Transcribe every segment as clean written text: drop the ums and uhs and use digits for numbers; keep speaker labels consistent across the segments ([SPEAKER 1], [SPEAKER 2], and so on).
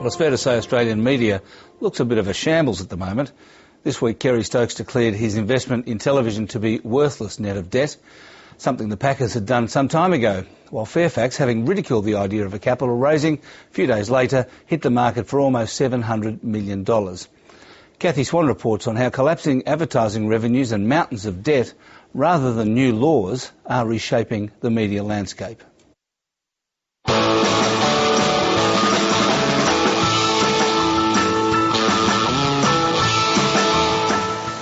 [SPEAKER 1] Well, it's fair to say Australian media looks a bit of a shambles at the moment. This week, Kerry Stokes declared his investment in television to be worthless net of debt, something the Packers had done some time ago, while Fairfax, having ridiculed the idea of a capital raising, a few days later hit the market for almost $700 million. Kathy Swan reports on how collapsing advertising revenues and mountains of debt, rather than new laws, are reshaping the media landscape.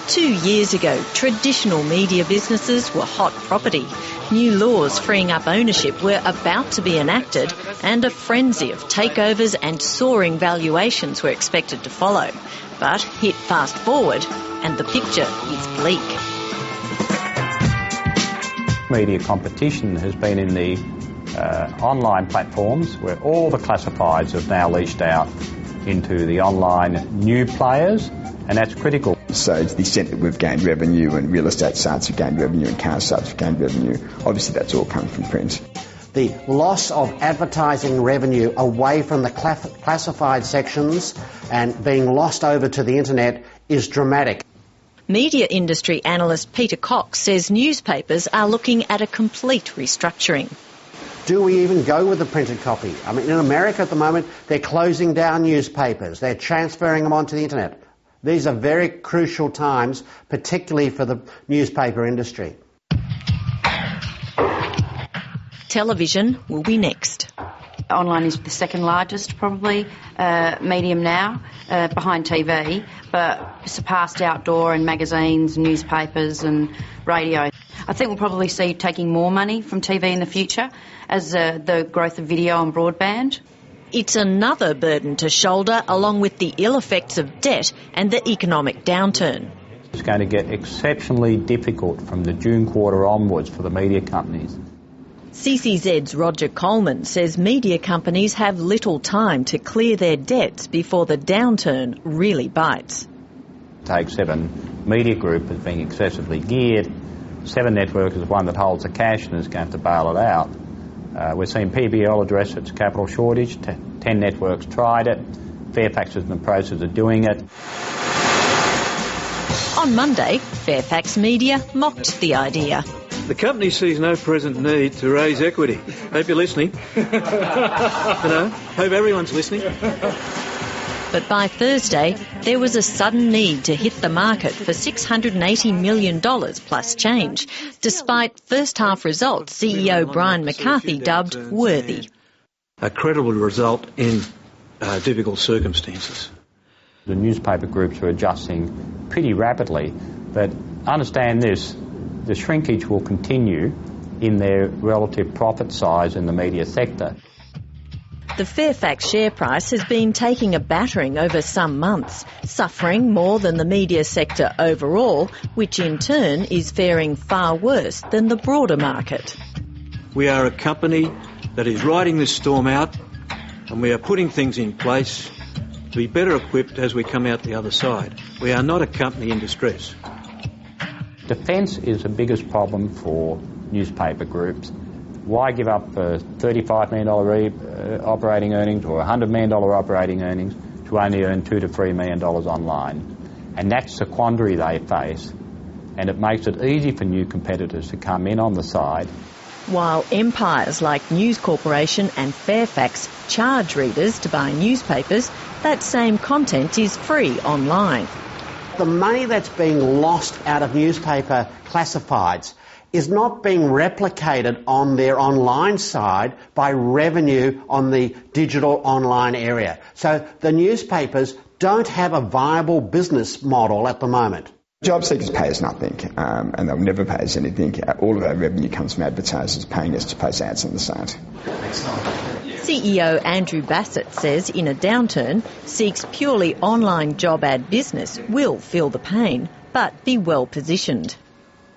[SPEAKER 2] 2 years ago, traditional media businesses were hot property. New laws freeing up ownership were about to be enacted, and a frenzy of takeovers and soaring valuations were expected to follow. But hit fast forward, and the picture is bleak.
[SPEAKER 3] Media competition has been in the online platforms, where all the classifieds have now leashed out into the online new players, and that's critical.
[SPEAKER 4] So to the extent that we've gained revenue and real estate sites have gained revenue and car sites have gained revenue, obviously that's all come from print.
[SPEAKER 5] The loss of advertising revenue away from the classified sections and being lost over to the internet is dramatic.
[SPEAKER 2] Media industry analyst Peter Cox says newspapers are looking at a complete restructuring.
[SPEAKER 5] Do we even go with the printed copy? I mean, in America at the moment, they're closing down newspapers. They're transferring them onto the internet. These are very crucial times, particularly for the newspaper industry.
[SPEAKER 2] Television will be next.
[SPEAKER 6] Online is the second largest, probably, medium now, behind TV, but surpassed outdoor and magazines, newspapers and radio. I think we'll probably see taking more money from TV in the future as the growth of video and broadband.
[SPEAKER 2] It's another burden to shoulder, along with the ill effects of debt and the economic downturn.
[SPEAKER 3] It's going to get exceptionally difficult from the June quarter onwards for the media companies.
[SPEAKER 2] CCZ's Roger Coleman says media companies have little time to clear their debts before the downturn really bites.
[SPEAKER 3] Take Seven Media Group as being excessively geared. Seven Network is one that holds the cash and is going to bail it out. We're seeing PBL address its capital shortage. 10 networks tried it. Fairfax is in the process of doing it.
[SPEAKER 2] On Monday, Fairfax Media mocked the idea.
[SPEAKER 7] The company sees no present need to raise equity. Hope you're listening. Hope everyone's listening.
[SPEAKER 2] But by Thursday, there was a sudden need to hit the market for $680 million plus change, despite first-half results CEO Brian McCarthy dubbed worthy.
[SPEAKER 7] A credible result in difficult circumstances.
[SPEAKER 3] The newspaper groups are adjusting pretty rapidly, but understand this, the shrinkage will continue in their relative profit size in the media sector.
[SPEAKER 2] The Fairfax share price has been taking a battering over some months, suffering more than the media sector overall, which in turn is faring far worse than the broader market.
[SPEAKER 7] We are a company that is riding this storm out, and we are putting things in place to be better equipped as we come out the other side. We are not a company in distress.
[SPEAKER 3] Defence is the biggest problem for newspaper groups. Why give up $35 million operating earnings or $100 million operating earnings to only earn $2 to $3 million online? And that's the quandary they face, and it makes it easy for new competitors to come in on the side.
[SPEAKER 2] While empires like News Corporation and Fairfax charge readers to buy newspapers, that same content is free online.
[SPEAKER 5] The money that's being lost out of newspaper classifieds is not being replicated on their online side by revenue on the digital online area. So the newspapers don't have a viable business model at the moment.
[SPEAKER 4] Job seekers pay us nothing, and they'll never pay us anything. All of our revenue comes from advertisers paying us to place ads on the site.
[SPEAKER 2] CEO Andrew Bassett says in a downturn, Seek's purely online job ad business will feel the pain, but be well positioned.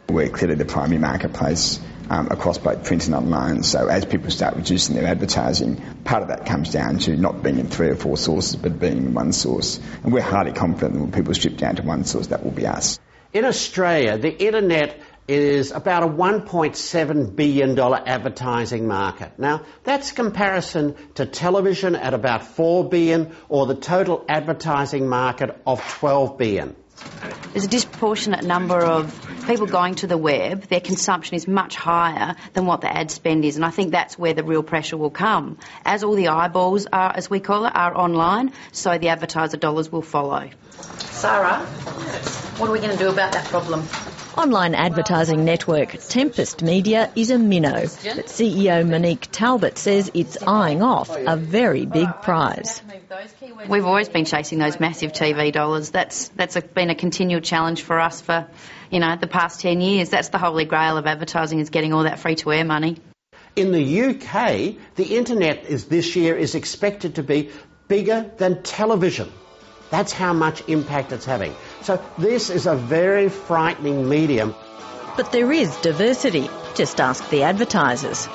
[SPEAKER 4] We're clearly the primary marketplace across both print and online, so as people start reducing their advertising, part of that comes down to not being in 3 or 4 sources but being in one source. And we're highly confident that when people strip down to one source, that will be us.
[SPEAKER 5] In Australia, the internet is about a $1.7 billion advertising market. Now, that's comparison to television at about $4 billion or the total advertising market of $12 billion.
[SPEAKER 6] There's a disproportionate number of people going to the web. Their consumption is much higher than what the ad spend is, and I think that's where the real pressure will come. As all the eyeballs are, as we call it, are online, so the advertiser dollars will follow.
[SPEAKER 2] Sarah, what are we going to do about that problem? Online advertising network Tempest Media is a minnow, but CEO Monique Talbot says it's eyeing off a very big prize.
[SPEAKER 6] We've always been chasing those massive TV dollars. That's been a continual challenge for us for, the past 10 years. That's the holy grail of advertising, is getting all that free-to-air money.
[SPEAKER 5] In the UK, the internet this year is expected to be bigger than television. That's how much impact it's having. So this is a very frightening medium.
[SPEAKER 2] But there is diversity. Just ask the advertisers.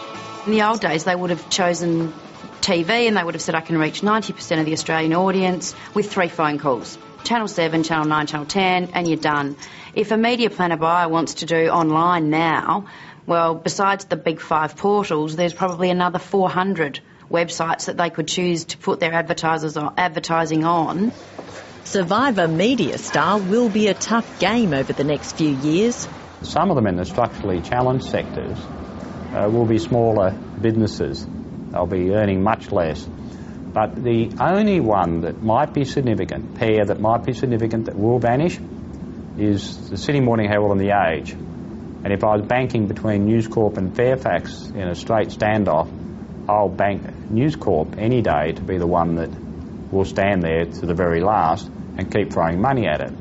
[SPEAKER 6] In the old days, they would have chosen TV and they would have said, I can reach 90% of the Australian audience with 3 phone calls. Channel 7, Channel 9, Channel 10, and you're done. If a media planner buyer wants to do online now, well, besides the big 5 portals, there's probably another 400 websites that they could choose to put their advertising on.
[SPEAKER 2] Survivor Media Star will be a tough game over the next few years.
[SPEAKER 3] Some of them in the structurally challenged sectors will be smaller businesses. They'll be earning much less. But the only one that might be significant, pair that might be significant that will vanish, is the Sydney Morning Herald and The Age. And if I was banking between News Corp and Fairfax in a straight standoff, I'll bank News Corp any day to be the one that will stand there to the very last and keep throwing money at it.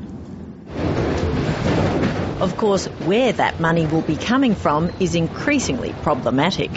[SPEAKER 2] Of course, where that money will be coming from is increasingly problematic.